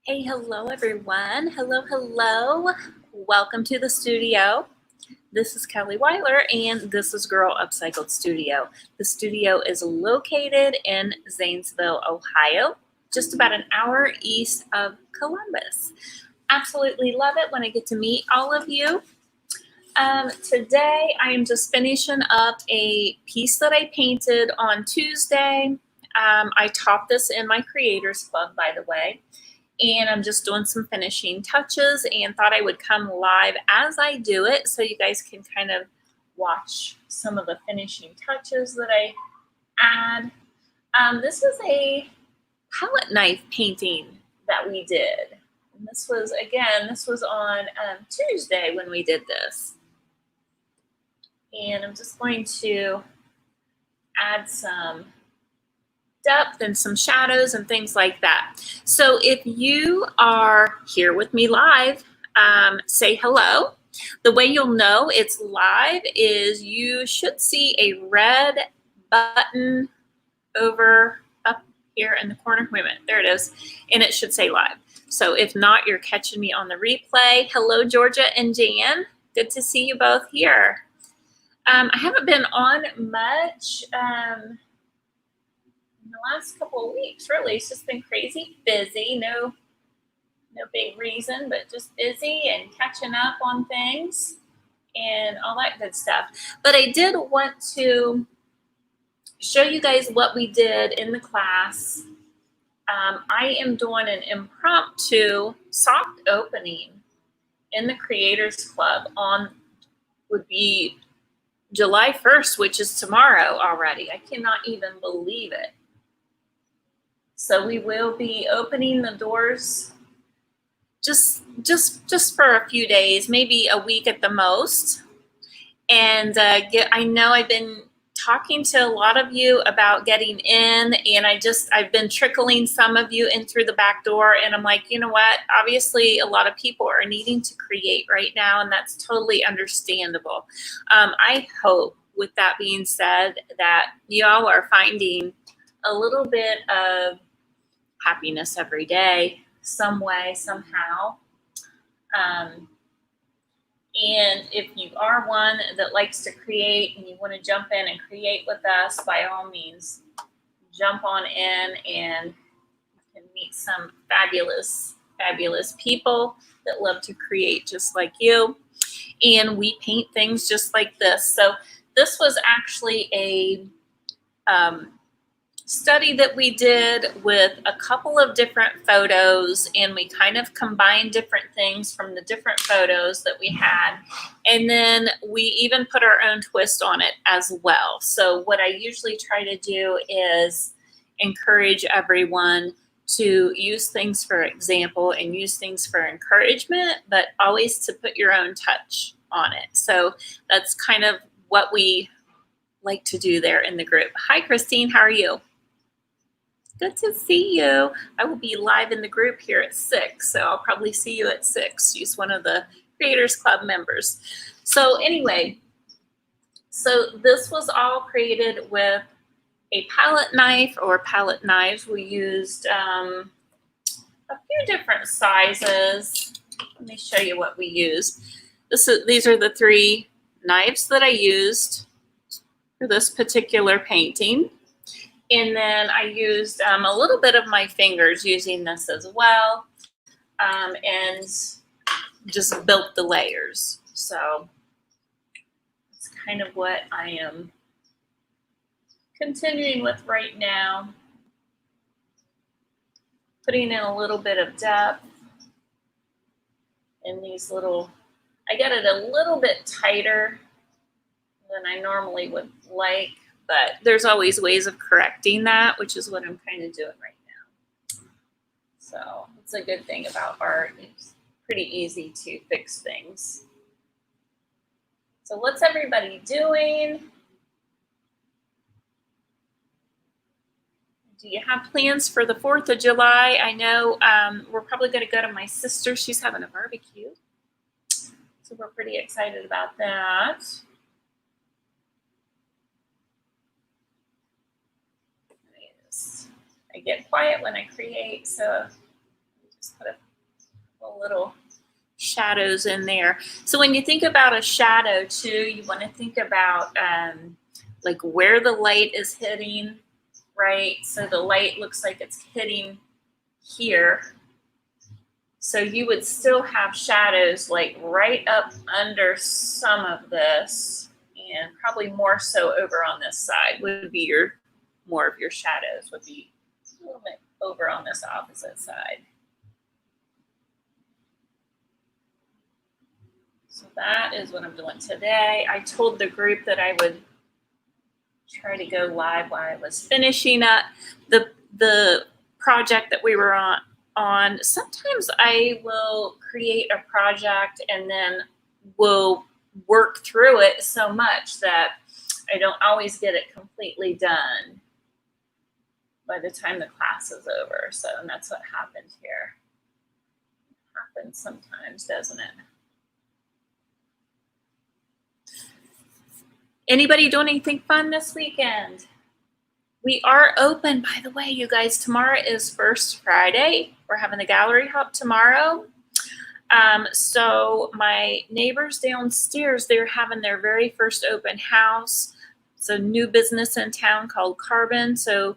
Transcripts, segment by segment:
Hey, hello everyone. Hello. Welcome to the studio. This is Kelly Wiler and this is Girl Upcycled Studio. The studio is located in Zanesville, Ohio, just about an hour east of Columbus. Absolutely love it when I get to meet all of you. Today I am just finishing up a piece that I painted on Tuesday. I taught this in my Creators Club, by the way. And I'm just doing some finishing touches and thought I would come live as I do it so you guys can kind of watch some of the finishing touches that I add. This is a palette knife painting that we did. And this was on Tuesday when we did this. And I'm just going to add some depth and some shadows and things like that. So if you are here with me live, say hello. The way you'll know it's live is you should see a red button over up here in the corner. Wait a minute, there it is. And it should say live. So if not, you're catching me on the replay. Hello, Georgia and Jan. Good to see you both here. I haven't been on much in the last couple of weeks, really. It's just been crazy busy. No big reason, but just busy and catching up on things and all that good stuff. But I did want to show you guys what we did in the class. I am doing an impromptu soft opening in the Creators Club would be July 1st, which is tomorrow already. I cannot even believe it. So we will be opening the doors just for a few days, maybe a week at the most. And I know I've been talking to a lot of you about getting in, and I've been trickling some of you in through the back door, and I'm like, you know what? Obviously, a lot of people are needing to create right now, and that's totally understandable. I hope, with that being said, that y'all are finding a little bit of happiness every day, some way, somehow. And if you are one that likes to create and you want to jump in and create with us, by all means, jump on in and you can meet some fabulous people that love to create just like you. And we paint things just like this. So this was actually a study that we did with a couple of different photos, and we kind of combined different things from the different photos that we had, and then we even put our own twist on it as well. So what I usually try to do is encourage everyone to use things for example and use things for encouragement, but always to put your own touch on it. So that's kind of what we like to do there in the group. Hi, Christine, how are you? Good to see you. I will be live in the group here at 6, so I'll probably see you at 6. She's one of the Creators Club members. So anyway, so this was all created with a palette knife or palette knives. We used a few different sizes. Let me show you what we used. These are the 3 knives that I used for this particular painting. And then I used a little bit of my fingers using this as well, and just built the layers. So it's kind of what I am continuing with right now. Putting in a little bit of depth in these little, I got it a little bit tighter than I normally would like. But there's always ways of correcting that, which is what I'm kind of doing right now. So it's a good thing about art. It's pretty easy to fix things. So what's everybody doing? Do you have plans for the 4th of July? I know we're probably going to go to my sister. She's having a barbecue. So we're pretty excited about that. I get quiet when I create, so Just put a little shadows in there. So when you think about a shadow too, you want to think about like where the light is hitting, right? So the light looks like it's hitting here. So you would still have shadows like right up under some of this, and probably more so over on this side would be more of your shadows would be a little bit over on this opposite side. So that is what I'm doing today. I told the group that I would try to go live while I was finishing up the project that we were on. Sometimes I will create a project and then will work through it so much that I don't always get it completely done by the time the class is over. So, and that's what happened here. It happens sometimes, doesn't it? Anybody doing anything fun this weekend? We are open, by the way, you guys. Tomorrow is First Friday. We're having the gallery hop tomorrow. So my neighbors downstairs, they're having their very first open house. It's a new business in town called Carbon. So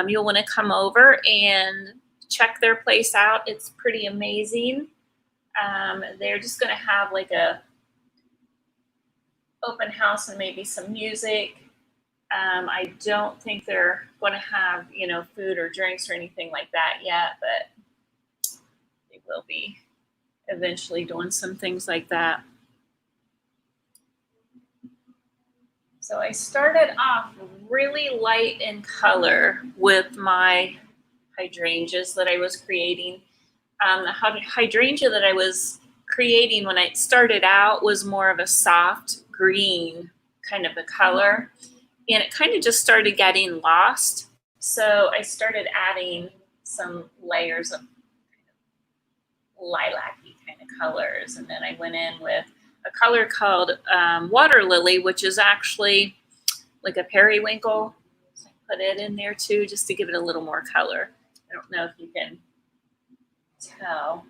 you'll want to come over and check their place out. It's pretty amazing. They're just going to have like a open house and maybe some music. I don't think they're going to have, food or drinks or anything like that yet, but they will be eventually doing some things like that. So I started off really light in color with my hydrangeas that I was creating. The hydrangea that I was creating when I started out was more of a soft green kind of a color. And it kind of just started getting lost. So I started adding some layers of lilac-y kind of colors. And then I went in with a color called water lily, which is actually like a periwinkle. So I put it in there too, just to give it a little more color. I don't know if you can tell.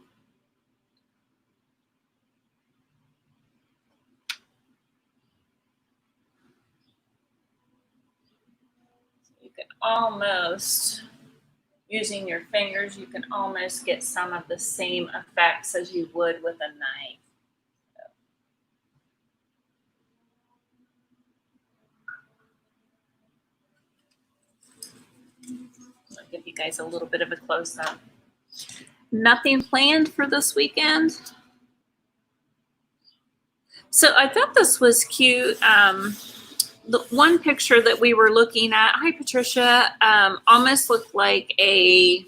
Almost, using your fingers, you can almost get some of the same effects as you would with a knife. I'll give you guys a little bit of a close-up. Nothing planned for this weekend. So I thought this was cute. The one picture that we were looking at, hi Patricia, almost looked like an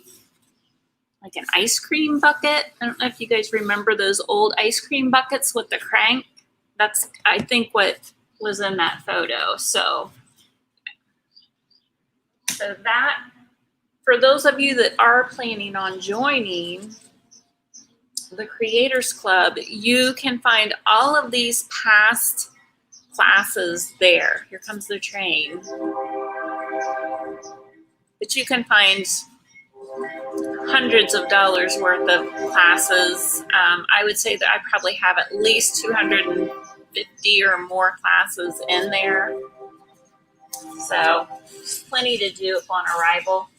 ice cream bucket. I don't know if you guys remember those old ice cream buckets with the crank. That's, I think, what was in that photo. So that, for those of you that are planning on joining the Creators Club, you can find all of these past classes there. Here comes the train. But you can find hundreds of dollars worth of classes. I would say that I probably have at least 250 or more classes in there. So plenty to do upon arrival.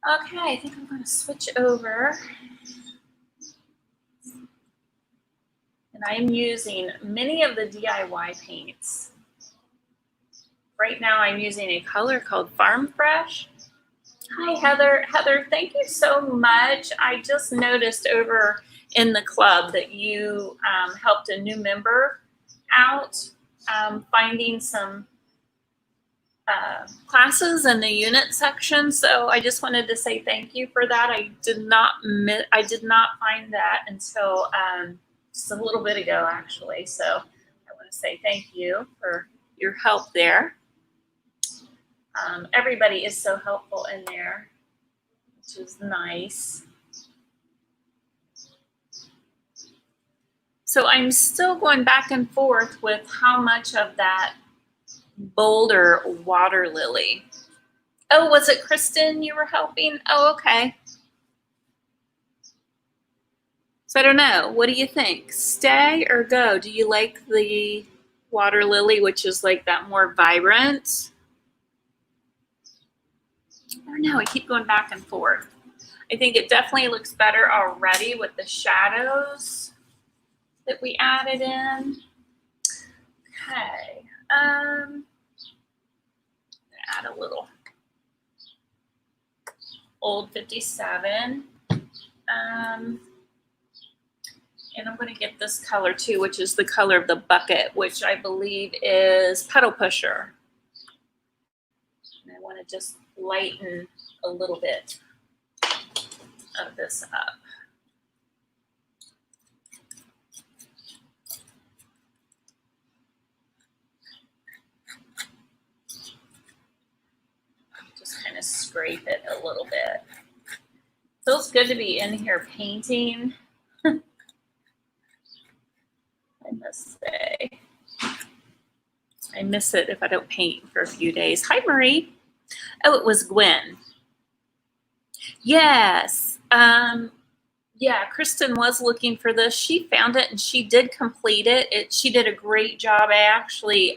Okay, I think I'm going to switch over. And I am using many of the DIY paints. Right now I'm using a color called Farm Fresh. Hi, Heather. Heather, thank you so much. I just noticed over in the club that you helped a new member out finding some classes in the unit section. So I just wanted to say thank you for that. I did not find that until just a little bit ago, actually. So I want to say thank you for your help there. Everybody is so helpful in there, which is nice. So I'm still going back and forth with how much of that bolder water lily. Oh, was it Kristen you were helping? Oh, okay. So I don't know. What do you think? Stay or go? Do you like the water lily, which is like that more vibrant? I don't know. I keep going back and forth. I think it definitely looks better already with the shadows that we added in. Okay. Add a little old 57. And I'm going to get this color too, which is the color of the bucket, which I believe is Pedal Pusher. And I want to just lighten a little bit of this up. Just kind of scrape it a little bit. Feels good to be in here painting. I must say, I miss it if I don't paint for a few days. Hi, Marie. Oh, it was Gwen. Yes. Yeah, Kristen was looking for this. She found it and she did complete it. She did a great job. I actually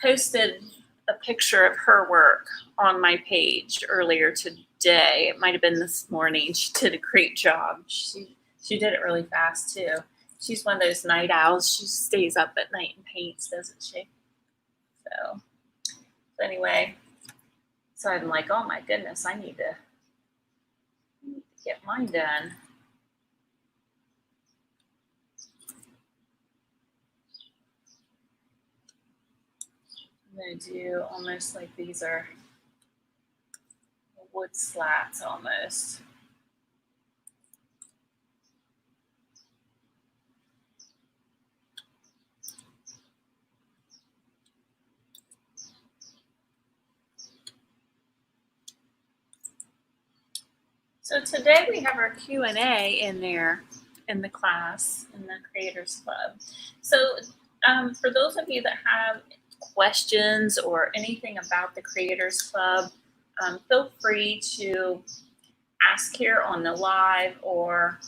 posted a picture of her work on my page earlier today. It might have been this morning. She did a great job. She did it really fast too. She's one of those night owls. She stays up at night and paints, doesn't she? So anyway, so I'm like, oh my goodness, I need to get mine done. I'm going to do almost like these are wood slats almost. So today we have our Q&A in there in the class, in the Creators Club. So for those of you that have questions or anything about the Creators Club, feel free to ask here on the live, or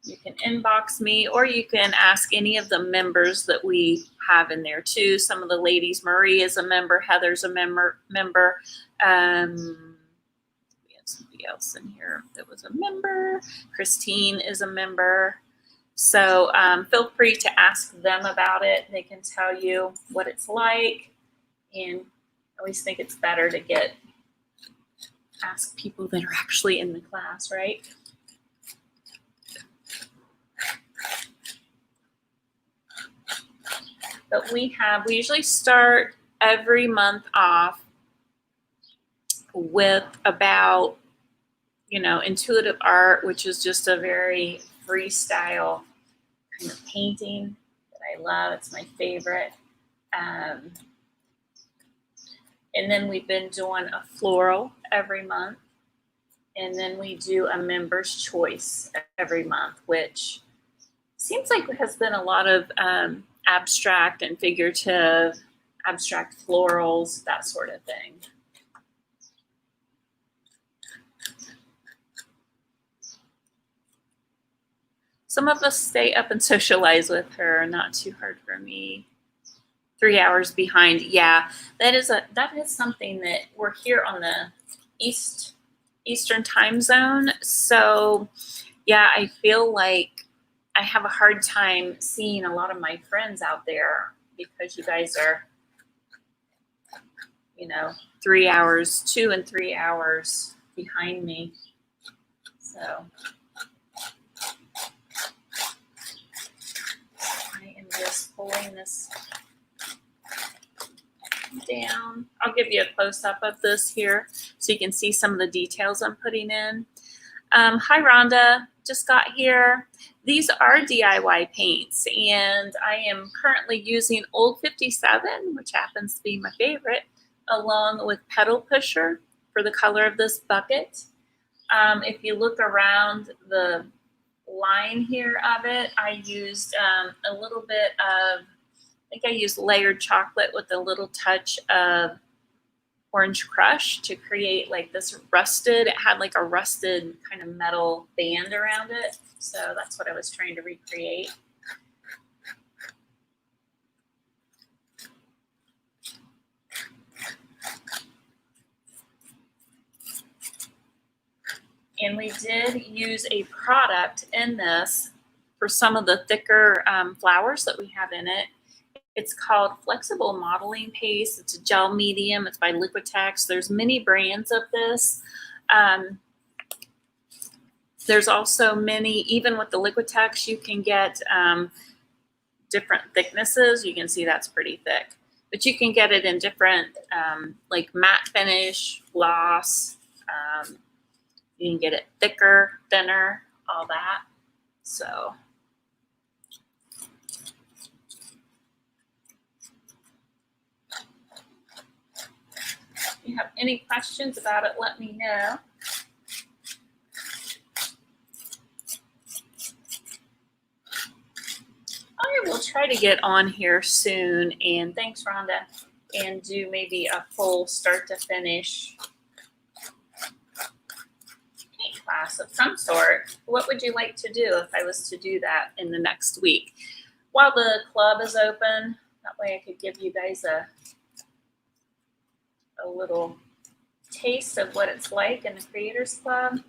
you can inbox me, or you can ask any of the members that we have in there too. Some of the ladies, Marie is a member, Heather's a member. Somebody else in here that was a member. Christine is a member. So feel free to ask them about it. They can tell you what it's like. And I always think it's better to ask people that are actually in the class, right? But we usually start every month off with about, intuitive art, which is just a very freestyle kind of painting that I love. It's my favorite. And then we've been doing a floral every month. And then we do a member's choice every month, which seems like has been a lot of abstract and figurative, abstract florals, that sort of thing. Some of us stay up and socialize with her. Not too hard for me. 3 hours behind. Yeah, that is something that we're here on the Eastern time zone. So yeah, I feel like I have a hard time seeing a lot of my friends out there because you guys are, 3 hours, 2 and 3 hours behind me. So I am just pulling this down. I'll give you a close-up of this here so you can see some of the details I'm putting in. Hi, Rhonda. Just got here. These are DIY paints, and I am currently using Old 57, which happens to be my favorite, along with Pedal Pusher for the color of this bucket. If you look around the line here of it, I used a little bit of, I think I used layered chocolate with a little touch of orange crush to create like this rusted, it had like a rusted kind of metal band around it. So that's what I was trying to recreate. And we did use a product in this for some of the thicker flowers that we have in it. It's called Flexible Modeling Paste. It's a gel medium. It's by Liquitex. There's many brands of this. There's also many, even with the Liquitex, you can get different thicknesses. You can see that's pretty thick. But you can get it in different, like matte finish, gloss. You can get it thicker, thinner, all that. So if you have any questions about it, let me know. I will try to get on here soon, and thanks, Rhonda, and do maybe a full start to finish paint class of some sort. What would you like to do if I was to do that in the next week? While the club is open, that way I could give you guys a little taste of what it's like in the Creators Club.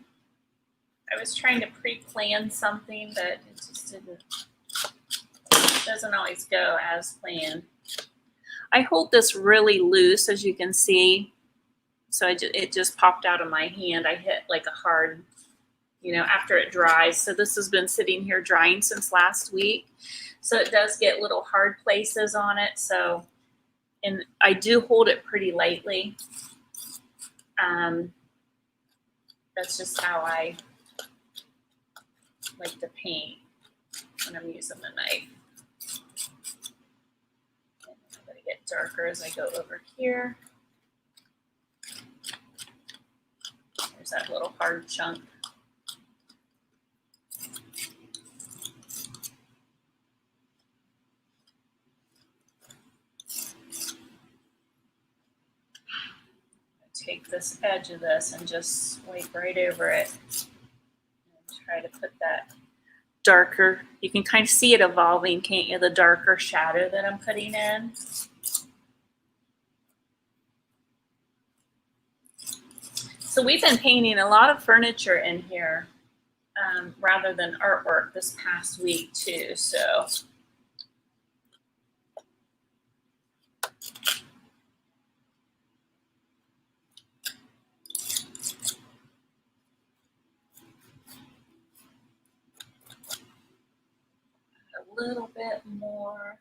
I was trying to pre-plan something, but it just doesn't always go as planned. I hold this really loose, as you can see. So it just popped out of my hand. I hit like a hard, after it dries. So this has been sitting here drying since last week. So it does get little hard places on it. So, and I do hold it pretty lightly. That's just how I like to paint when I'm using the knife. And I'm going to get darker as I go over here. There's that little hard chunk. Take this edge of this and just swipe right over it and try to put that darker, you can kind of see it evolving, can't you? The darker shadow that I'm putting in. So we've been painting a lot of furniture in here rather than artwork this past week too. So a little bit more.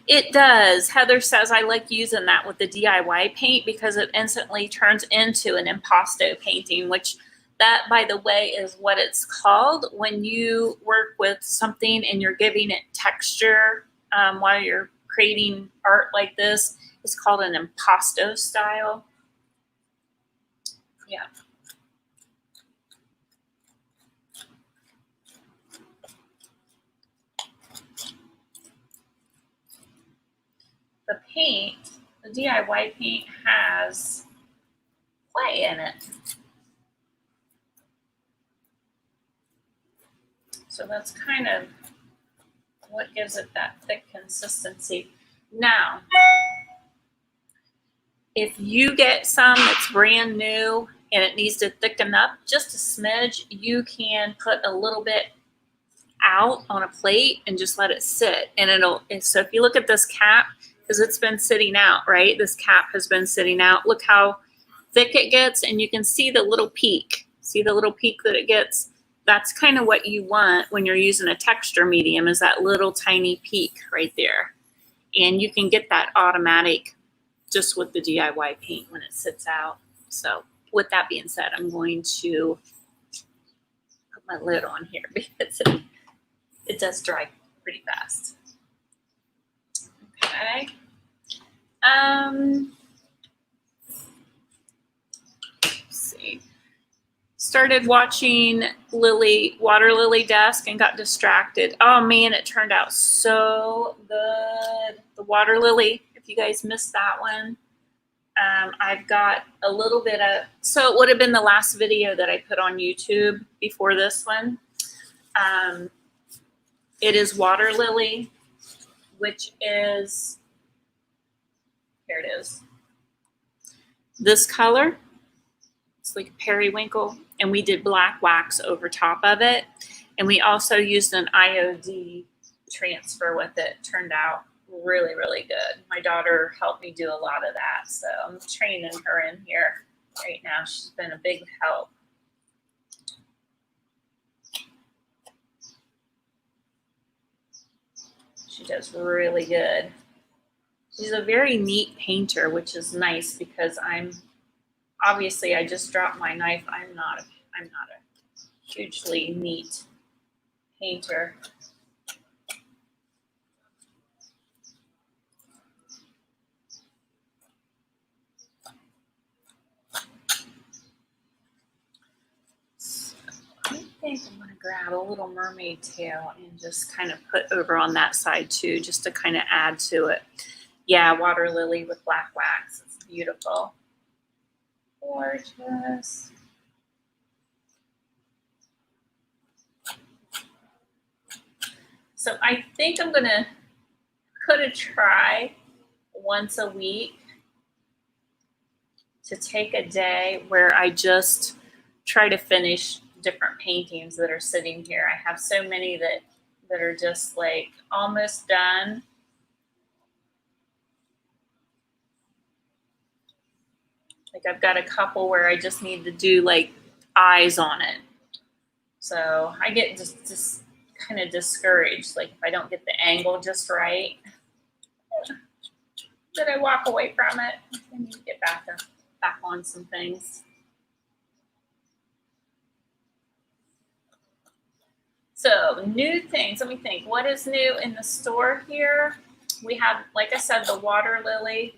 It does. Heather says, I like using that with the DIY paint because it instantly turns into an impasto painting, which that, by the way, is what it's called when you work with something and you're giving it texture while you're creating art like this. It's called an impasto style. Yeah. The paint, the DIY paint has clay in it. So that's kind of what gives it that thick consistency. Now, if you get some that's brand new and it needs to thicken up just a smidge, you can put a little bit out on a plate and just let it sit. And so if you look at this cap, because it's been sitting out, right? This cap has been sitting out. Look how thick it gets, and you can see the little peak. See the little peak that it gets? That's kind of what you want when you're using a texture medium, is that little tiny peak right there. And you can get that automatic just with the DIY paint when it sits out. So with that being said, I'm going to put my lid on here because it does dry pretty fast. Okay. Let's see. Started watching Water Lily Desk and got distracted. Oh man, it turned out so good. The Water Lily, if you guys missed that one, I've got a little bit of, so it would have been the last video that I put on YouTube before this one. It is Water Lily, which is, here it is, this color. It's like periwinkle, and we did black wax over top of it, and we also used an IOD transfer with it. Turned out really, really good. My daughter helped me do a lot of that, so I'm training her in here right now. She's been a big help. She does really good. She's a very neat painter, which is nice because obviously I just dropped my knife. I'm not a hugely neat painter. So I think I'm going to grab a little mermaid tail and just kind of put over on that side too, just to kind of add to it. Yeah, Water Lily with black wax. It's beautiful. Gorgeous. So I think I'm gonna try once a week to take a day where I just try to finish different paintings that are sitting here. I have so many that are just like almost done. Like I've got a couple where I just need to do like eyes on it. So I get just kind of discouraged. Like if I don't get the angle just right, then I walk away from it. I need to get back on some things. So new things, let me think. What is new in the store here? We have, like I said, the Water Lily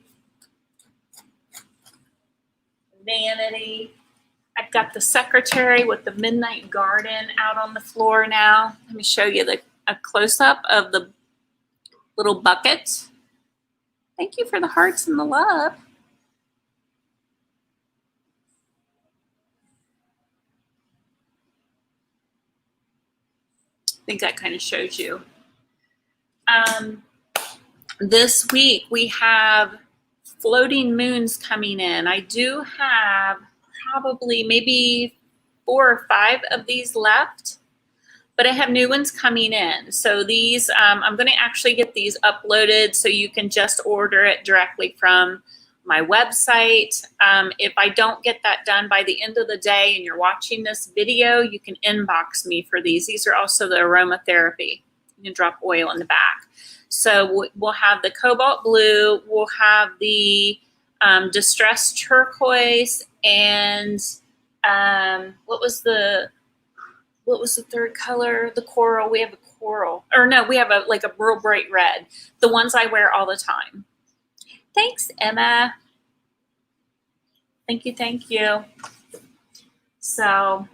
vanity. I've got the secretary with the Midnight Garden out on the floor now. Let me show you a close-up of the little bucket. Thank you for the hearts and the love. I think that kind of shows you. This week we have floating moons coming in. I do have probably maybe 4 or 5 of these left, but I have new ones coming in. So these, I'm going to actually get these uploaded so you can just order it directly from my website. If I don't get that done by the end of the day and you're watching this video, you can inbox me for these. These are also the aromatherapy. You can drop oil in the back. So we'll have the cobalt blue, we'll have the distressed turquoise, and what was the third color? The coral. We have a coral, or no, we have a real bright red. The ones I wear all the time. Thanks, Emma. Thank you, thank you. So,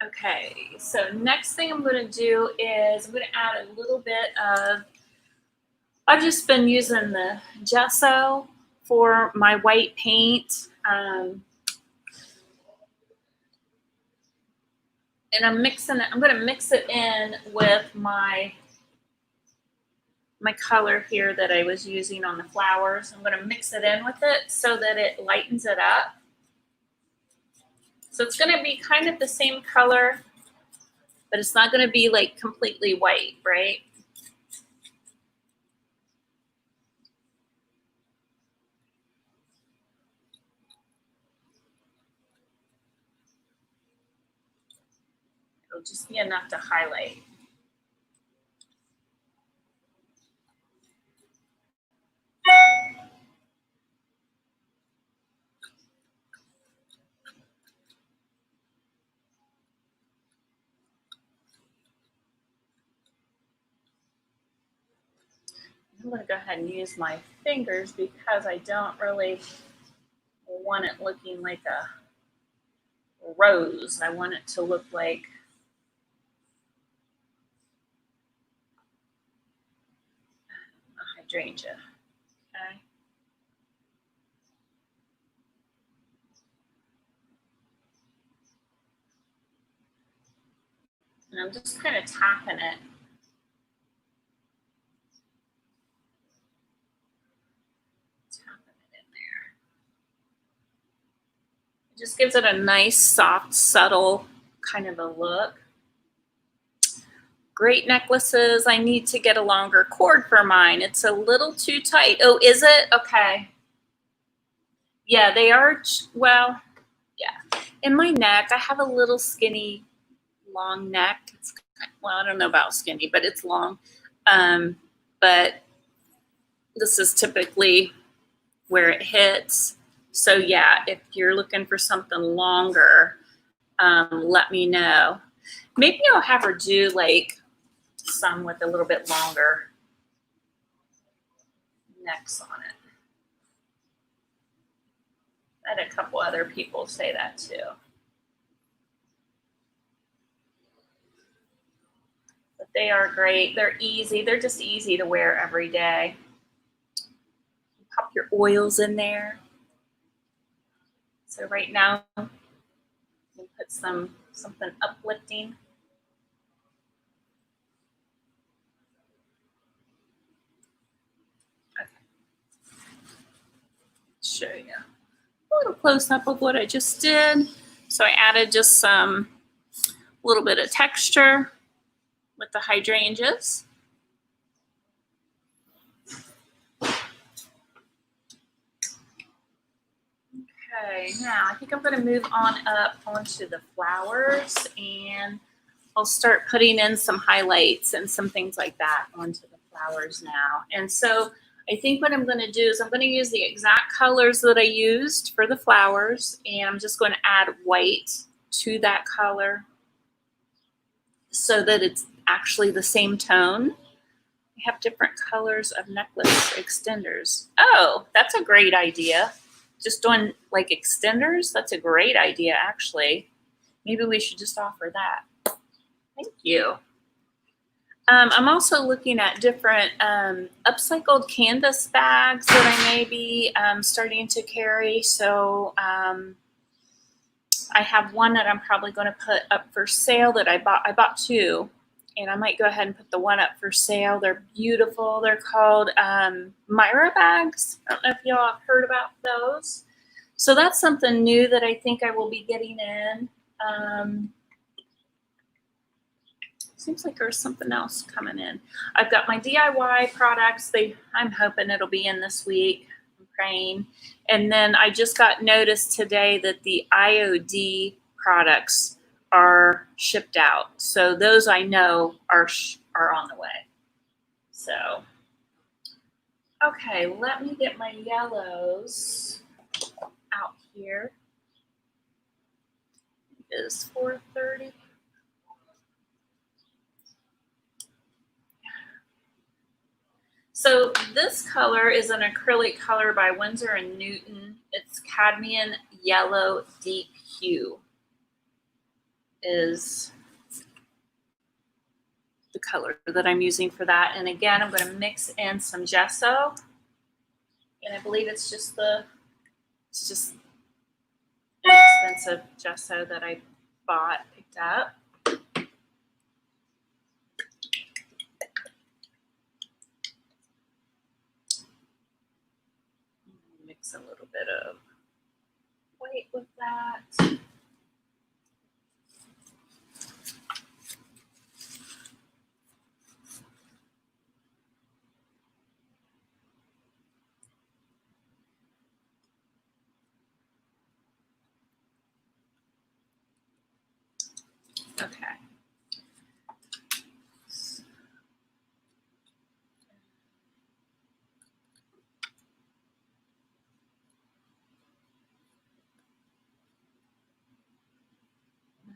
okay, so next thing I'm going to do is I'm going to add a little bit of, I've just been using the gesso for my white paint. And I'm mixing it, I'm going to mix it in with my color here that I was using on the flowers. I'm going to mix it in with it so that it lightens it up. So it's going to be kind of the same color, but it's not going to be like completely white, right? It'll just be enough to highlight. I'm going to go ahead and use my fingers because I don't really want it looking like a rose. I want it to look like a hydrangea. Okay. And I'm just kind of tapping it. Tapping it in there. It just gives it a nice, soft, subtle kind of a look. Great necklaces. I need to get a longer cord for mine. It's a little too tight. Oh, is it? Okay. Yeah, they are. Well, yeah. In my neck, I have a little skinny, long neck. It's, well, I don't know about skinny, but it's long. But this is typically where it hits. So yeah, if you're looking for something longer, let me know. Maybe I'll have her do like some with a little bit longer necks on it. I had a couple other people say that too. But they are great. They're easy. They're just easy to wear every day. Pop your oils in there. So right now, we'll put something uplifting. Okay. Show you a little close up of what I just did. So I added just some little bit of texture with the hydrangeas. Okay, now I think I'm going to move on up onto the flowers, and I'll start putting in some highlights and some things like that onto the flowers now. And so I think what I'm going to do is I'm going to use the exact colors that I used for the flowers, and I'm just going to add white to that color so that it's actually the same tone. We have different colors of necklace extenders. Oh, that's a great idea. Just doing like extenders, that's a great idea actually. Maybe we should just offer that. Thank you. I'm also looking at different upcycled canvas bags that I may be starting to carry. So I have one that I'm probably going to put up for sale that I bought two, and I might go ahead and put the one up for sale. They're beautiful. They're called Myra bags. I don't know if y'all have heard about those. So that's something new that I think I will be getting in. Seems like there's something else coming in. I've got my DIY products. I'm hoping it'll be in this week. I'm praying. And then I just got notice today that the IOD products are shipped out. So those I know are on the way. So, okay, let me get my yellows out here. It is 4:30. So this color is an acrylic color by Winsor & Newton. It's cadmium yellow deep hue is the color that I'm using for that. And again, I'm going to mix in some gesso. And I believe it's just inexpensive gesso that I picked up. Mix a little bit of white with that. Okay.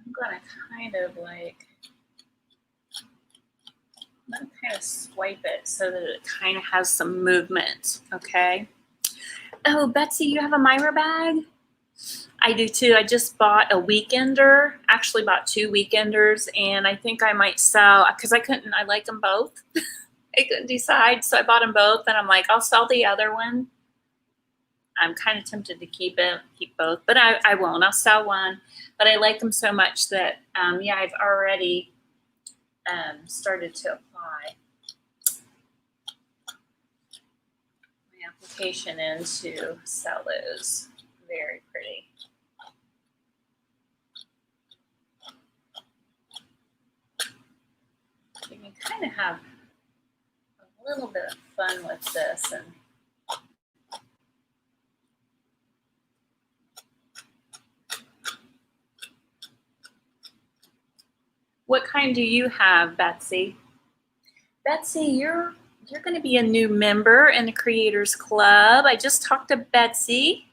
I'm going to kind of like I'm going to kind of swipe it so that it kind of has some movement, okay? Oh, Betsy, you have a Myra bag? I do too. I just bought a weekender, actually bought 2 weekenders, and I think I might sell, because I like them both. I couldn't decide, so I bought them both, and I'm like, I'll sell the other one. I'm kind of tempted to keep both, but I won't. I'll sell one, but I like them so much that, yeah, I've already started to apply my application in to sell those. Very pretty. You can kind of have a little bit of fun with this. And what kind do you have, Betsy? Betsy, you're going to be a new member in the Creators Club. I just talked to Betsy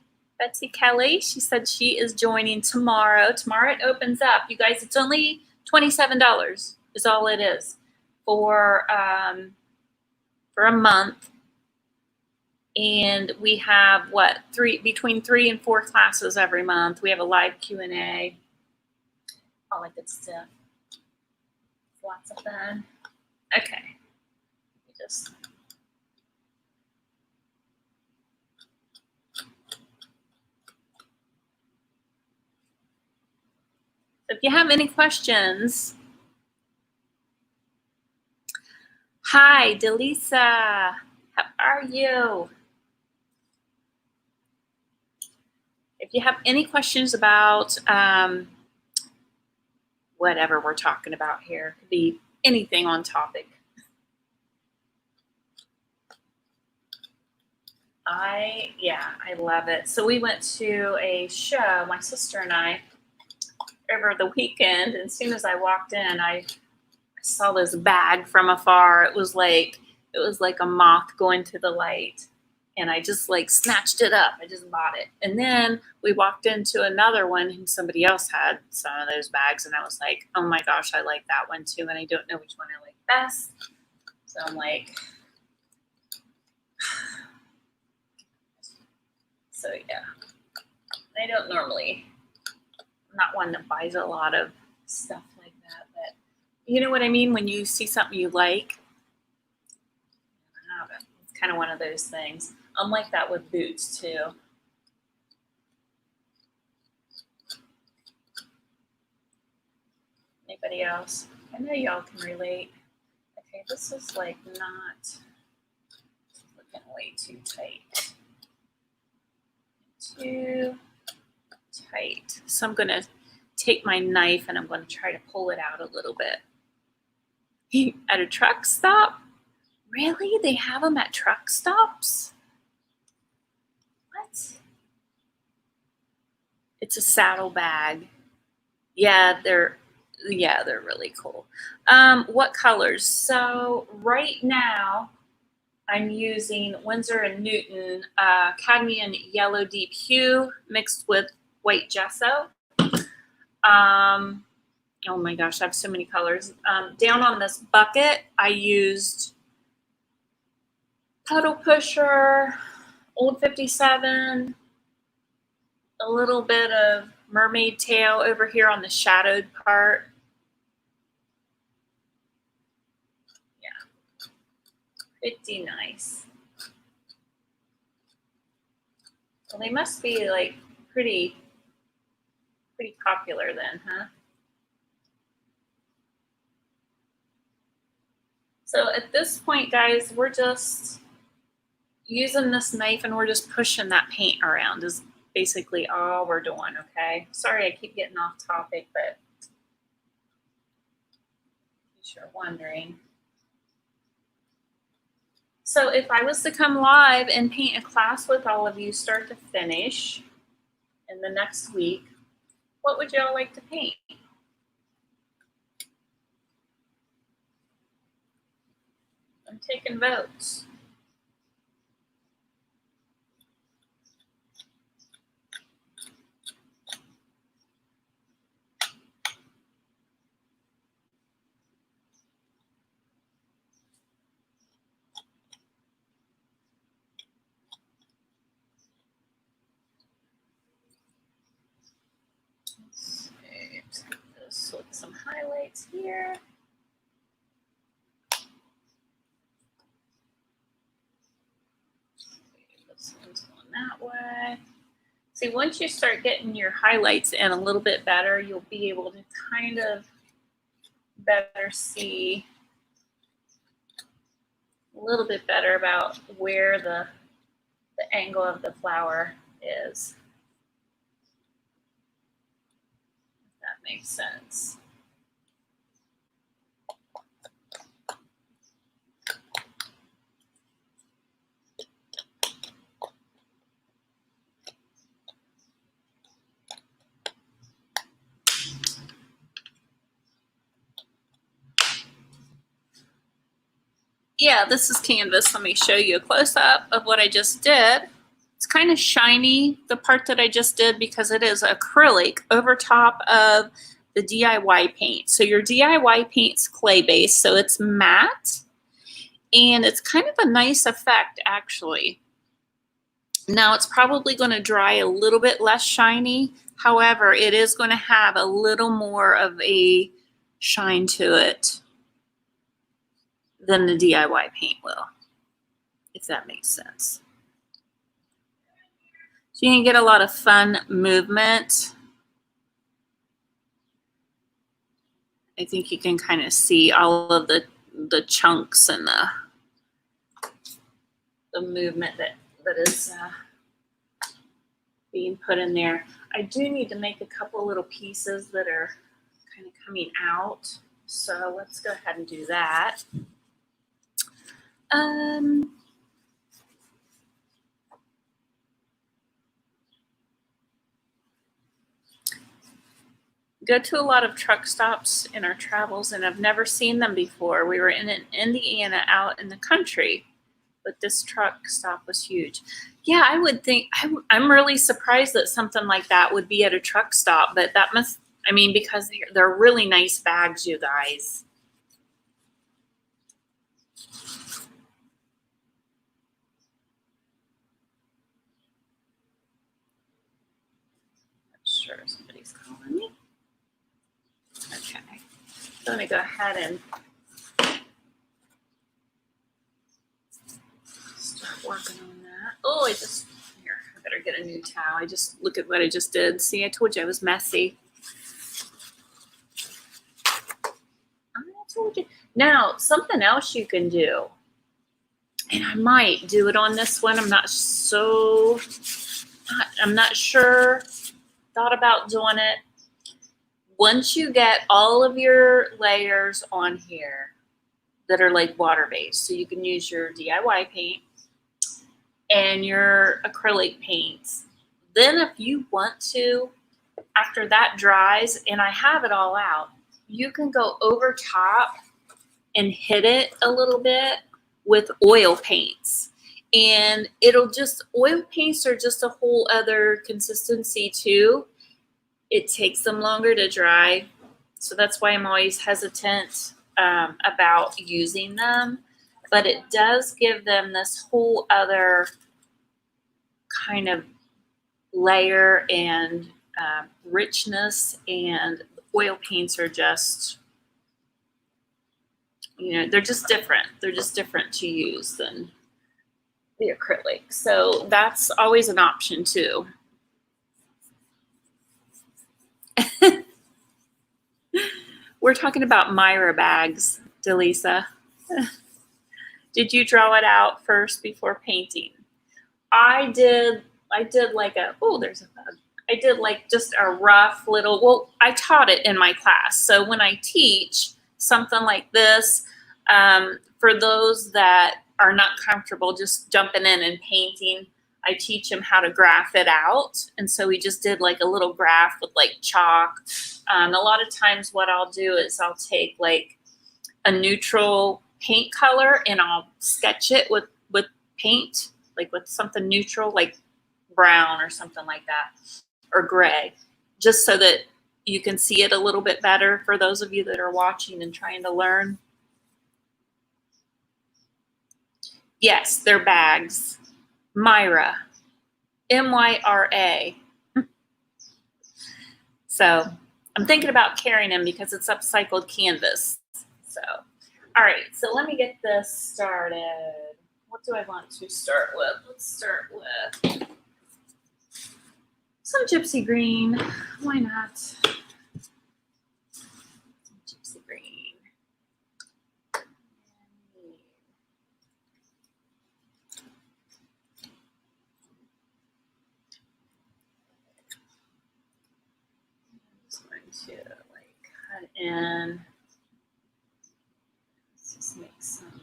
Kelly. She said she is joining tomorrow. Tomorrow it opens up. You guys, it's only $27 is all it is for a month. And we have between 3 and 4 classes every month. We have a live Q&A, all that good stuff. Lots of fun. Okay. If you have any questions, hi, Delisa. How are you? If you have any questions about whatever we're talking about here, it could be anything on topic. I love it. So we went to a show, my sister and I, over the weekend. And as soon as I walked in, I saw this bag from afar. It was like a moth going to the light. And I just snatched it up. I just bought it. And then we walked into another one and somebody else had some of those bags. And I was like, oh my gosh, I like that one too. And I don't know which one I like best. So I'm like, so yeah. I don't normally, I'm not one that buys a lot of stuff like that. But you know what I mean? When you see something you like, I don't know, it's kind of one of those things. I'm like that with boots too. Anybody else? I know y'all can relate. Okay, this is not looking way too tight. Too tight. So I'm going to take my knife and I'm going to try to pull it out a little bit. At a truck stop? Really? They have them at truck stops? What? It's a saddle bag. Yeah, they're really cool. What colors? So right now I'm using Winsor & Newton cadmium yellow deep hue mixed with white gesso. Oh my gosh, I have so many colors. Down on this bucket, I used Puddle Pusher, Old 57, a little bit of Mermaid Tail over here on the shadowed part. Yeah, pretty nice. Well, they must be pretty popular then, huh? So at this point, guys, we're just using this knife and we're just pushing that paint around is basically all we're doing, okay? Sorry I keep getting off topic, but in case you're wondering. So if I was to come live and paint a class with all of you start to finish in the next week, what would y'all like to paint? I'm taking votes. highlights here. This one's going that way. See, once you start getting your highlights in a little bit better, you'll be able to kind of better see a little bit better about where the angle of the flower is. If that makes sense. Yeah, this is canvas. Let me show you a close-up of what I just did. It's kind of shiny, the part that I just did, because it is acrylic over top of the DIY paint. So your DIY paint's clay-based, so it's matte, and it's kind of a nice effect, actually. Now, it's probably going to dry a little bit less shiny. However, it is going to have a little more of a shine to it than the DIY paint will, if that makes sense. So you can get a lot of fun movement. I think you can kind of see all of the chunks and the movement that is being put in there. I do need to make a couple little pieces that are kind of coming out. So let's go ahead and do that. Go to a lot of truck stops in our travels, and I've never seen them before. We were in Indiana out in the country, but this truck stop was huge. Yeah, I would think, I'm really surprised that something like that would be at a truck stop, but that must, I mean, because they're really nice bags, you guys. Sure, somebody's calling me. Okay, so I'm gonna go ahead and start working on that. Oh, I better get a new towel. Look at what I just did. See, I told you I was messy. I told you. Now, something else you can do, and I might do it on this one. I'm not sure. Thought about doing it. Once you get all of your layers on here that are like water-based, so you can use your DIY paint and your acrylic paints, then if you want to, after that dries and I have it all out, you can go over top and hit it a little bit with oil paints. And oil paints are just a whole other consistency too. It takes them longer to dry. So that's why I'm always hesitant about using them. But it does give them this whole other kind of layer and richness. And oil paints are just, they're just different. They're just different to use than the acrylic. So that's always an option too. We're talking about Myra bags, Delisa. Did you draw it out first before painting? I did like there's a bug. I did like just a rough little, well, I taught it in my class. So when I teach something like this, for those that are not comfortable just jumping in and painting, I teach them how to graph it out. And so we just did like a little graph with like chalk. A lot of times what I'll do is I'll take like a neutral paint color and I'll sketch it with paint, like with something neutral, like brown or something like that, or gray, just so that you can see it a little bit better for those of you that are watching and trying to learn. Yes, they're bags. Myra, M-Y-R-A. So I'm thinking about carrying them because it's upcycled canvas. So, all right, so let me get this started. What do I want to start with? Let's start with some gypsy green. Why not? Some gypsy green. I'm just going to like cut in. Let's just make some.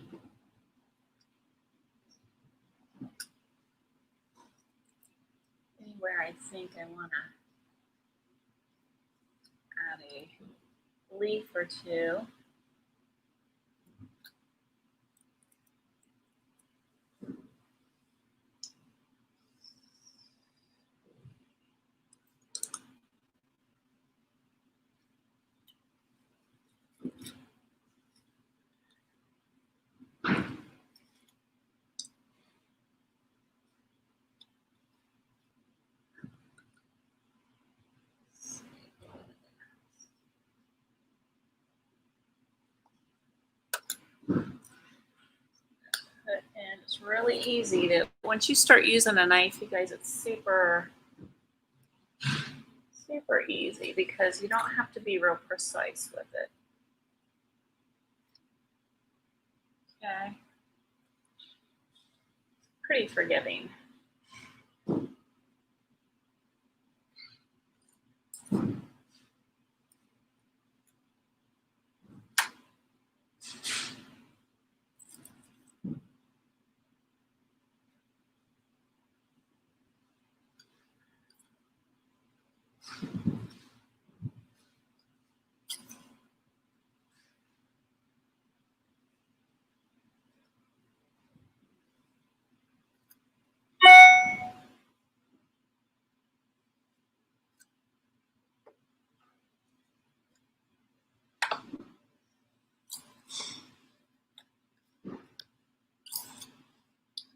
Anywhere I think I want to add a leaf or two. And it's really easy to, once you start using a knife, you guys, it's super easy because you don't have to be real precise with it. Okay. Pretty forgiving.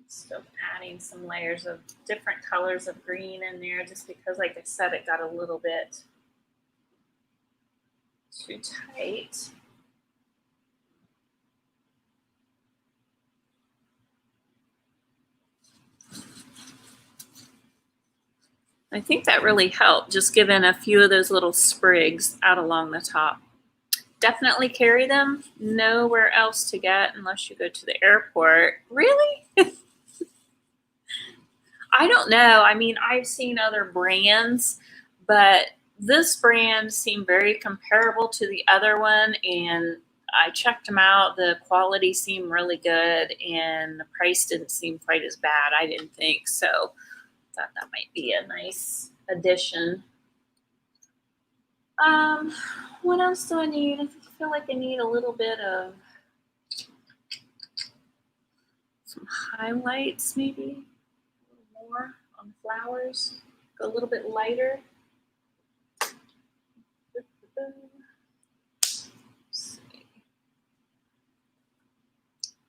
Still adding some layers of different colors of green in there just because, like I said, it got a little bit too tight. I think that really helped, just giving a few of those little sprigs out along the top. Definitely carry them. Nowhere else to get unless you go to the airport. Really? I don't know. I mean, I've seen other brands, but this brand seemed very comparable to the other one, and I checked them out. The quality seemed really good, and the price didn't seem quite as bad, I didn't think. So I thought that might be a nice addition. What else do I need? I feel like I need a little bit of some highlights, maybe a little more on the flowers. Go a little bit lighter.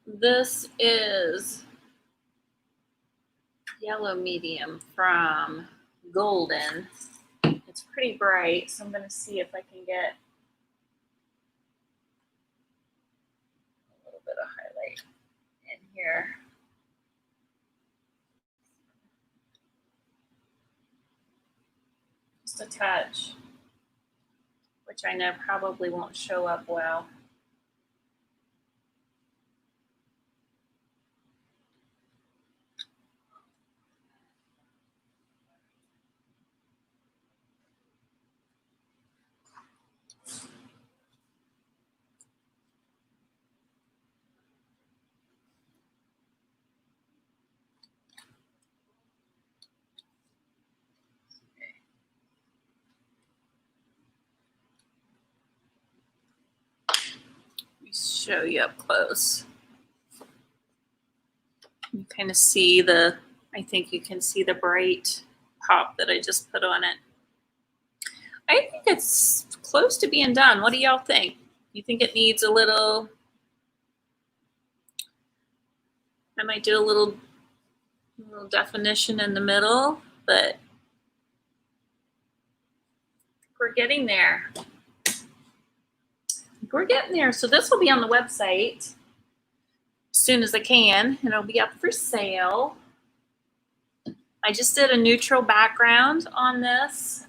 This is yellow medium from Golden. It's pretty bright, so I'm going to see if I can get a little bit of highlight in here. Just a touch, which I know probably won't show up well. Show you up close. You kind of see the, I think you can see the bright pop that I just put on it. I think it's close to being done. What do y'all think? You think it needs a little, I might do a little definition in the middle, but We're getting there. We're getting there. So this will be on the website as soon as I can, and it'll be up for sale. I just did a neutral background on this.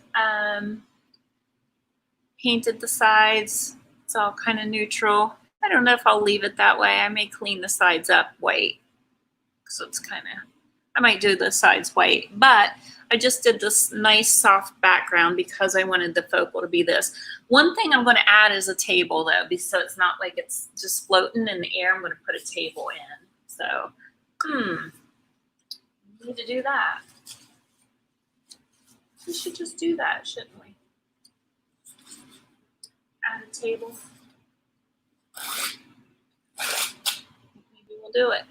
Painted the sides. It's all kind of neutral. I don't know if I'll leave it that way. I may clean the sides up white. So it's kind of, I might do the sides white, but I just did this nice soft background because I wanted the focal to be this. One thing I'm going to add is a table though, so it's not like it's just floating in the air. I'm going to put a table in. So, we need to do that. We should just do that, shouldn't we? Add a table. Maybe we'll do it.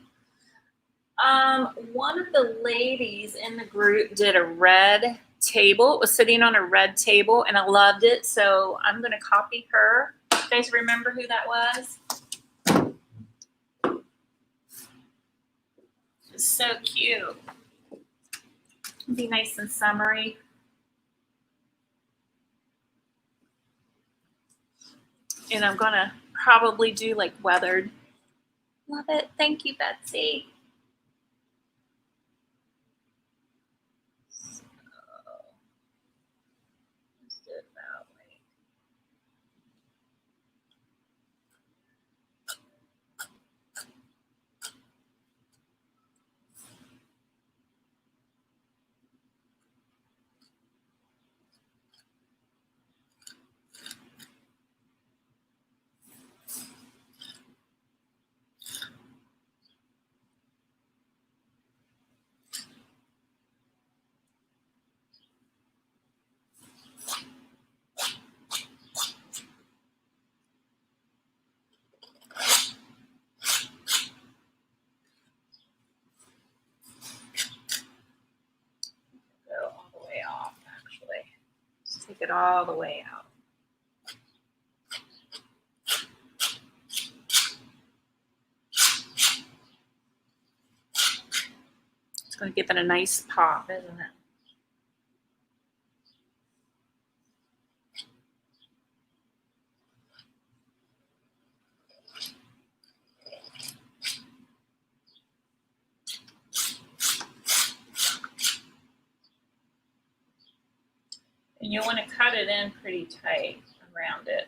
One of the ladies in the group did a red table. It was sitting on a red table, and I loved it, so I'm going to copy her. You guys remember who that was? It's so cute. It'll be nice and summery. And I'm going to probably do like weathered. Love it. Thank you, Betsy. So, let's do it that way. Take it all the way out. It's going to give it a nice pop, isn't it? And you'll want to cut it in pretty tight around it.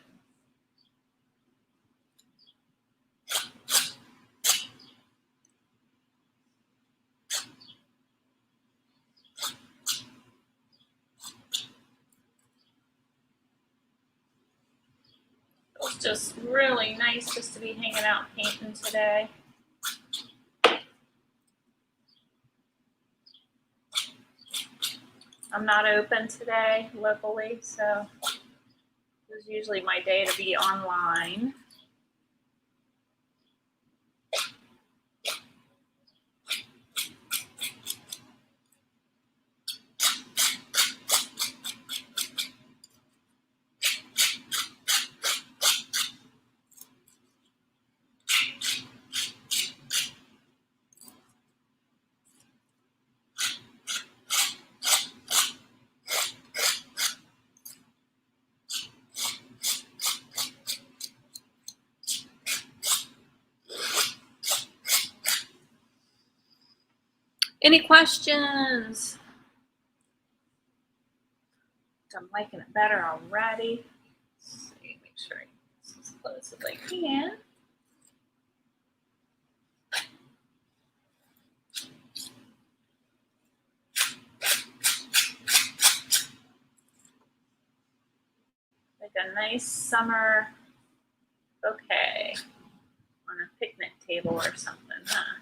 It's just really nice just to be hanging out painting today. I'm not open today locally, so this is usually my day to be online. Any questions? I'm liking it better already. Let's see, make sure I get this as close as I can. Like a nice summer bouquet on a picnic table or something, huh?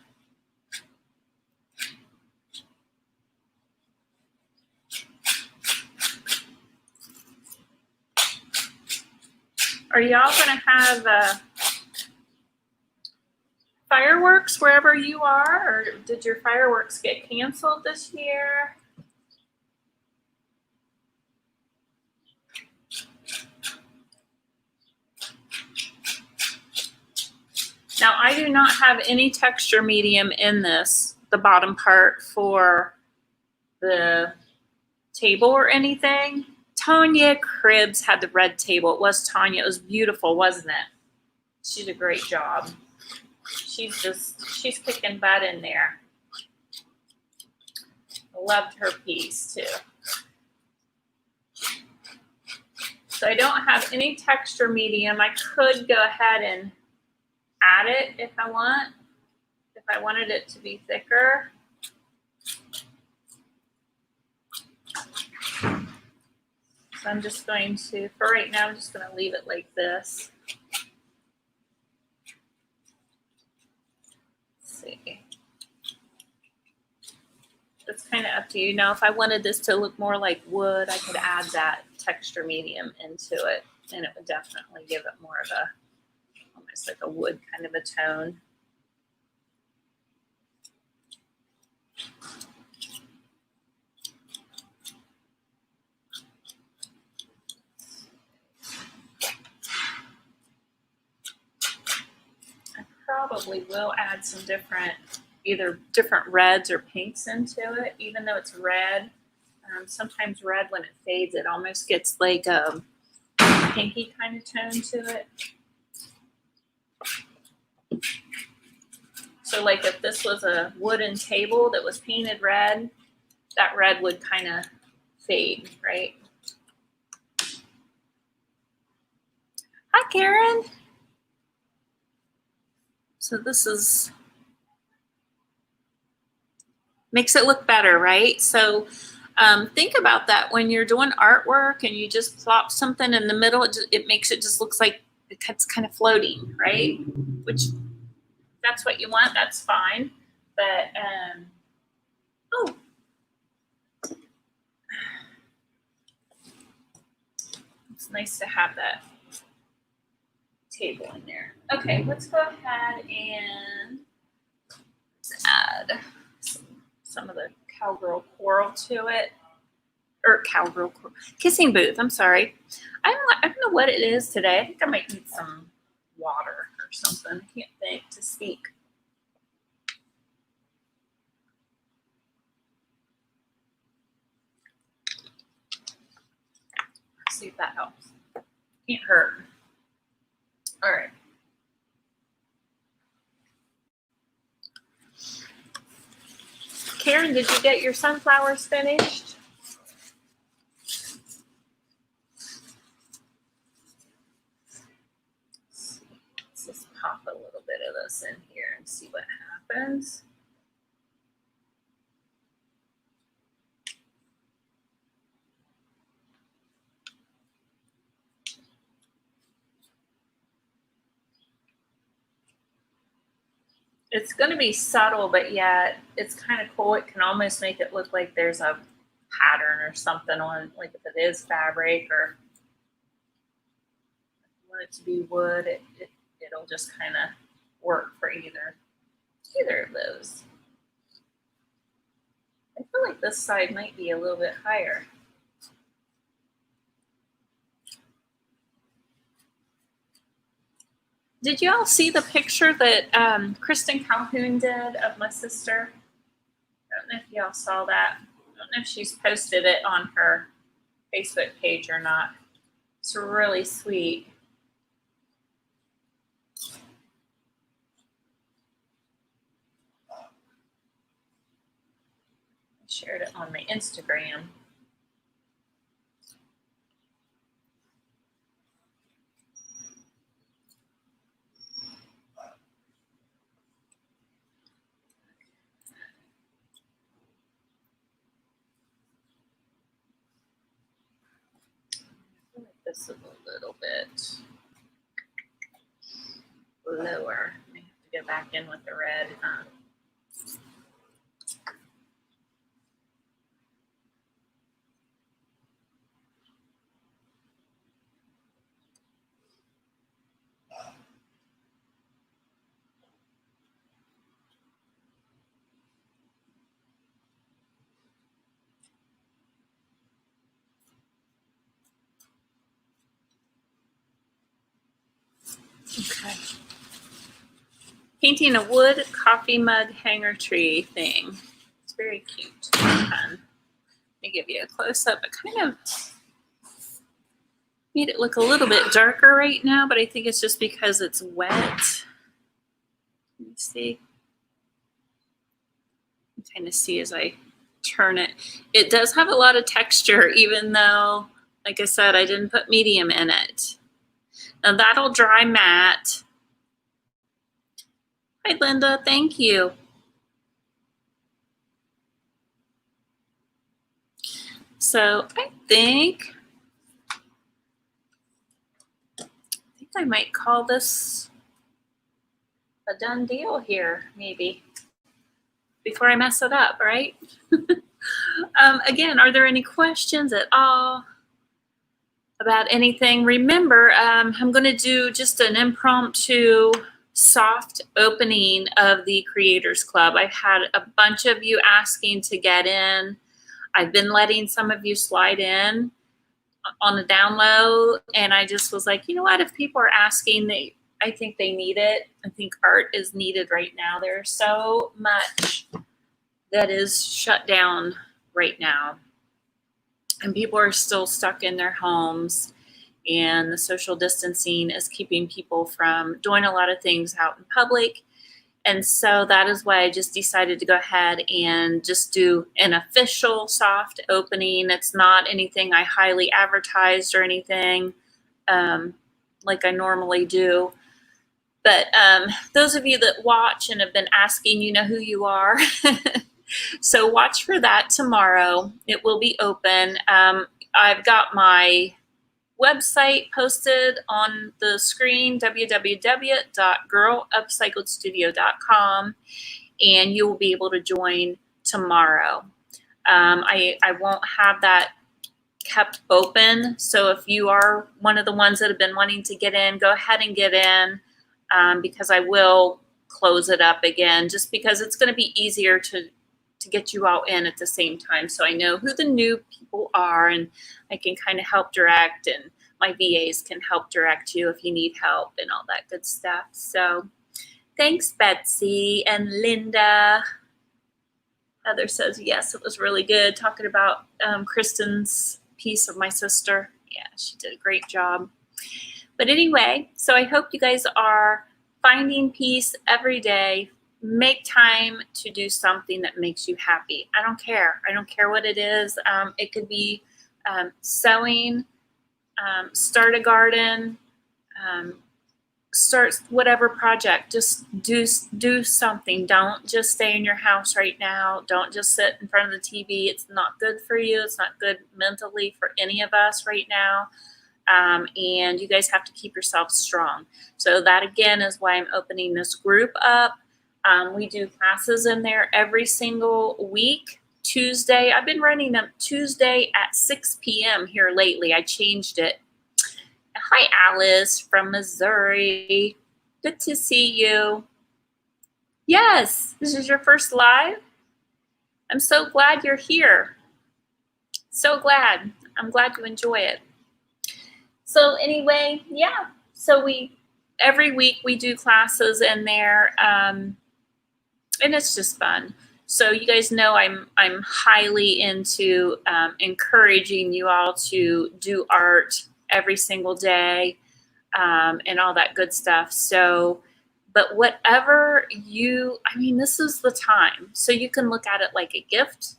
Are y'all going to have fireworks wherever you are, or did your fireworks get canceled this year? Now, I do not have any texture medium in this, the bottom part for the table or anything. Tanya Cribbs had the red table. It was Tanya. It was beautiful, wasn't it? She did a great job. She's kicking butt in there. I loved her piece too. So I don't have any texture medium. I could go ahead and add it if I wanted it to be thicker. So I'm just going to, for right now, I'm just going to leave it like this. Let's see. It's kind of up to you. Now, if I wanted this to look more like wood, I could add that texture medium into it, and it would definitely give it more of a, almost like a wood kind of a tone. I probably will add some either different reds or pinks into it, even though it's red. Sometimes red, when it fades, it almost gets like a pinky kind of tone to it. So like if this was a wooden table that was painted red, that red would kind of fade, right? Hi, Karen. So this makes it look better, right? So think about that when you're doing artwork and you just plop something in the middle, it makes it just looks like it's kind of floating, right? Which, if that's what you want, that's fine. But, oh. It's nice to have that table in there. Okay, let's go ahead and add some of the cowgirl coral to it, or cowgirl coral, kissing booth. I'm sorry. I don't know what it is today. I think I might need some water or something. I can't think to speak. Let's see if that helps. Can't hurt. All right. Karen, did you get your sunflowers finished? Let's just pop a little bit of this in here and see what happens. It's going to be subtle, but yet it's kind of cool. It can almost make it look like there's a pattern or something on, like if it is fabric, or if you want it to be wood, it'll just kind of work for either of those. I feel like this side might be a little bit higher. Did you all see the picture that Kristen Calhoun did of my sister? I don't know if y'all saw that. I don't know if she's posted it on her Facebook page or not. It's really sweet. I shared it on my Instagram. This is a little bit lower. I have to go back in with the red. Okay. Painting a wood coffee mug hanger tree thing. It's very cute. Fun. Let me give you a close up. It kind of Made it look a little bit darker right now, but I think it's just because it's wet. Let me see. You can kind of see as I turn it. It does have a lot of texture, even though, like I said, I didn't put medium in it. Now that'll dry matte. Hi, Linda. Thank you. So I think I might call this a done deal here, maybe, before I mess it up, right? Again, are there any questions at all about anything? Remember, I'm going to do just an impromptu soft opening of the Creators Club. I've had a bunch of you asking to get in. I've been letting some of you slide in on the down low, and I just was like, you know what, if people are asking, I think they need it. I think art is needed right now. There's so much that is shut down right now, and people are still stuck in their homes, and the social distancing is keeping people from doing a lot of things out in public. And so that is why I just decided to go ahead and just do an official soft opening. It's not anything I highly advertised or anything like I normally do. But those of you that watch and have been asking, you know who you are. So watch for that tomorrow. It will be open. I've got my website posted on the screen, www.girlupcycledstudio.com, and you will be able to join tomorrow. I won't have that kept open, so if you are one of the ones that have been wanting to get in, go ahead and get in, because I will close it up again, just because it's going to be easier to get you all in at the same time. So I know who the new people are, and I can kind of help direct, and my VAs can help direct you if you need help and all that good stuff. So thanks, Betsy and Linda. Heather says, yes, it was really good. Talking about Kristen's piece of my sister. Yeah, she did a great job. But anyway, so I hope you guys are finding peace every day. Make time to do something that makes you happy. I don't care. I don't care what it is. It could be sewing, start a garden, start whatever project. Just do something. Don't just stay in your house right now. Don't just sit in front of the TV. It's not good for you. It's not good mentally for any of us right now. And you guys have to keep yourselves strong. So that again is why I'm opening this group up. We do classes in there every single week. Tuesday, I've been running them Tuesday at 6 p.m. here lately. I changed it. Hi, Alice from Missouri. Good to see you. Yes, this is your first live. I'm so glad you're here. So glad. I'm glad you enjoy it. So anyway, yeah. So every week we do classes in there. And it's just fun. So you guys know I'm highly into encouraging you all to do art every single day, and all that good stuff. So, but whatever this is the time. So you can look at it like a gift,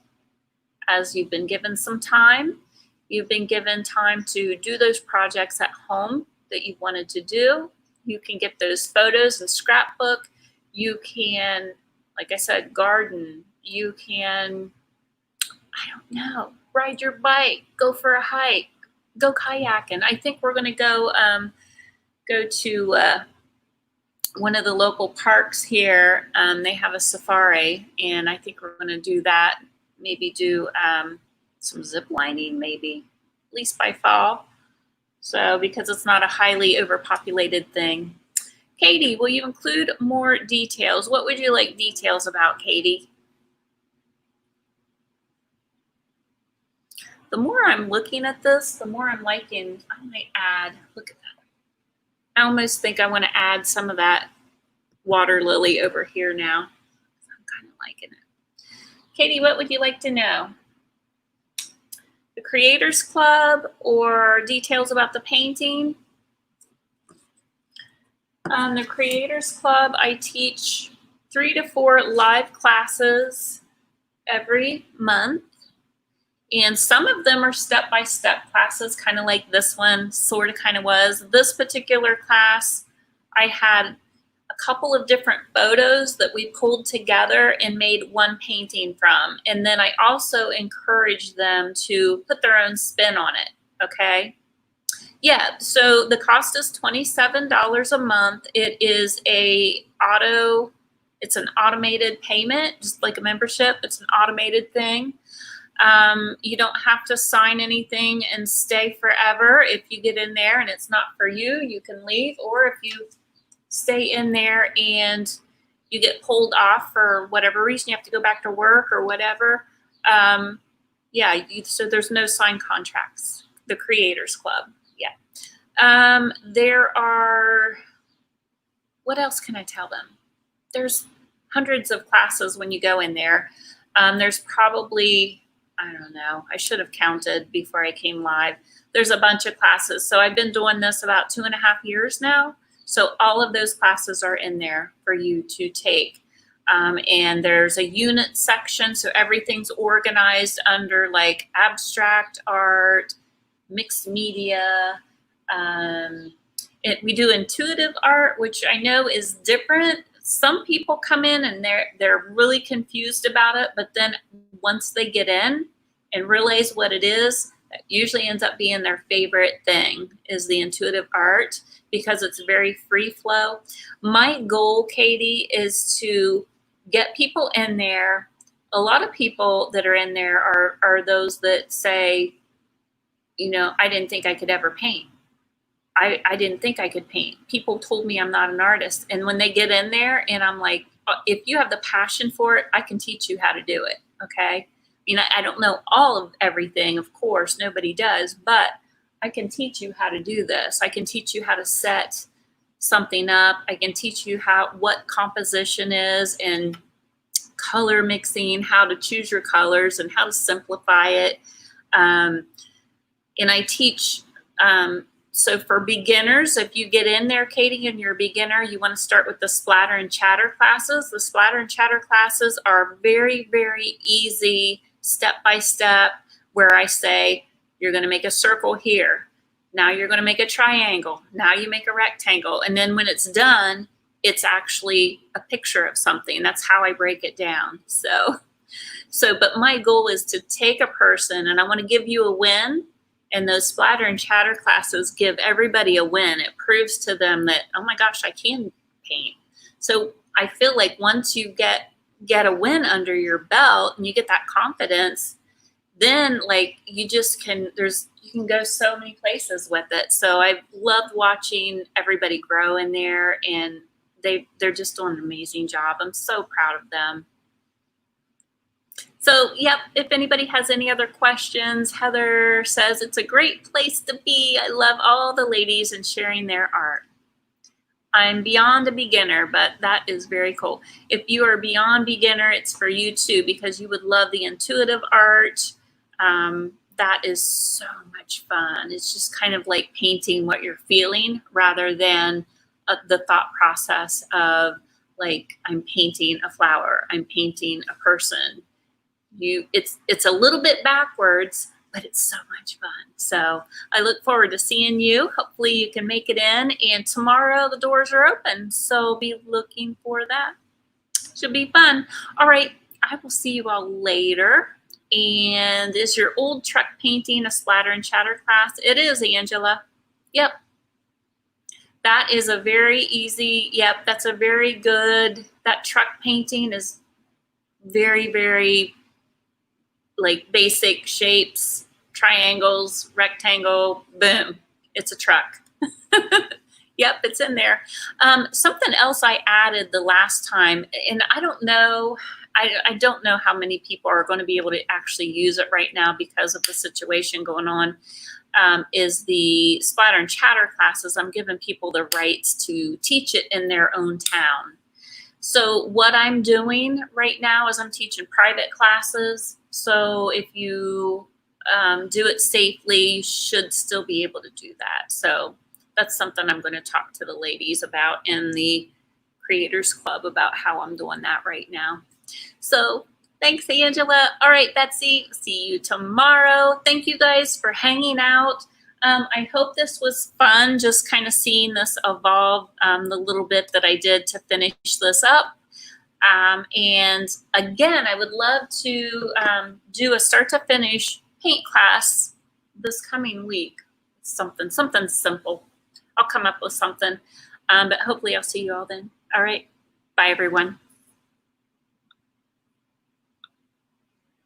as you've been given some time. You've been given time to do those projects at home that you wanted to do. You can get those photos and scrapbook. You can, like I said, garden. You can, I don't know, ride your bike, go for a hike, go kayaking. I think we're going to go to one of the local parks here. They have a safari, and I think we're going to do that. Maybe do some zip lining, maybe, at least by fall. So because it's not a highly overpopulated thing. Katie, will you include more details? What would you like details about, Katie? The more I'm looking at this, the more I'm liking, I might add, look at that. I almost think I want to add some of that water lily over here now. I'm kind of liking it. Katie, what would you like to know? the Creators Club or details about the painting. The Creators Club, I teach 3 to 4 live classes every month. And some of them are step-by-step classes, kind of like this one sort of kind of was. This particular class, I had a couple of different photos that we pulled together and made one painting from. And then I also encouraged them to put their own spin on it, okay? Yeah, so the cost is $27 a month. It is it's an automated payment, just like a membership. It's an automated thing. You don't have to sign anything and stay forever. If you get in there and it's not for you, you can leave. Or if you stay in there and you get pulled off for whatever reason, you have to go back to work or whatever. So there's no signed contracts. The Creators Club, yeah. There are, what else can I tell them? There's hundreds of classes when you go in there. There's probably, I don't know, I should have counted before I came live. There's a bunch of classes. So I've been doing this about 2.5 years now. So all of those classes are in there for you to take. And there's a unit section. So everything's organized under like abstract art, mixed media. We do intuitive art, which I know is different. Some people come in and they're really confused about it, but then once they get in and realize what it is, that usually ends up being their favorite thing, is the intuitive art, because it's very free flow. My goal, Katie, is to get people in there. A lot of people that are in there are those that say, you know, I didn't think I could ever paint. I didn't think I could paint. People told me I'm not an artist. And when they get in there and I'm like, if you have the passion for it, I can teach you how to do it, okay? I mean, I don't know all of everything, of course, nobody does, but I can teach you how to do this. I can teach you how to set something up. I can teach you what composition is and color mixing, how to choose your colors and how to simplify it. And I teach, so for beginners, if you get in there, Katie, and you're a beginner, you want to start with the splatter and chatter classes. The splatter and chatter classes are very, very easy, step-by-step, where I say, you're going to make a circle here. Now you're going to make a triangle. Now you make a rectangle. And then when it's done, it's actually a picture of something. That's how I break it down. But my goal is to take a person, and I want to give you a win. And those splatter and chatter classes give everybody a win. It proves to them that, oh my gosh, I can paint. So I feel like once you get a win under your belt and you get that confidence, then like you can go so many places with it. So I've loved watching everybody grow in there, and they're just doing an amazing job. I'm so proud of them. So, yep, if anybody has any other questions, Heather says it's a great place to be. I love all the ladies and sharing their art. I'm beyond a beginner, but that is very cool. If you are beyond beginner, it's for you too, because you would love the intuitive art. That is so much fun. It's just kind of like painting what you're feeling rather than the thought process of like, I'm painting a flower, I'm painting a person. It's a little bit backwards, but it's so much fun. So I look forward to seeing you. Hopefully you can make it in. And tomorrow the doors are open, so be looking for that. Should be fun. All right, I will see you all later. And is your old truck painting a splatter and chatter class? It is, Angela. Yep. That is a very easy, yep, that's a very good, that truck painting is very, very like basic shapes, triangles, rectangle, boom, it's a truck. Yep, it's in there. Something else I added the last time, and I don't know how many people are going to be able to actually use it right now because of the situation going on, is the splatter and chatter classes. I'm giving people the rights to teach it in their own town. So what I'm doing right now is I'm teaching private classes. So if you do it safely, you should still be able to do that. So that's something I'm going to talk to the ladies about in the Creators Club about how I'm doing that right now. So thanks, Angela. All right, Betsy, see you tomorrow. Thank you guys for hanging out. I hope this was fun, just kind of seeing this evolve the little bit that I did to finish this up. And again, I would love to do a start to finish paint class this coming week. Something simple. I'll come up with something. But hopefully I'll see you all then. All right. Bye, everyone.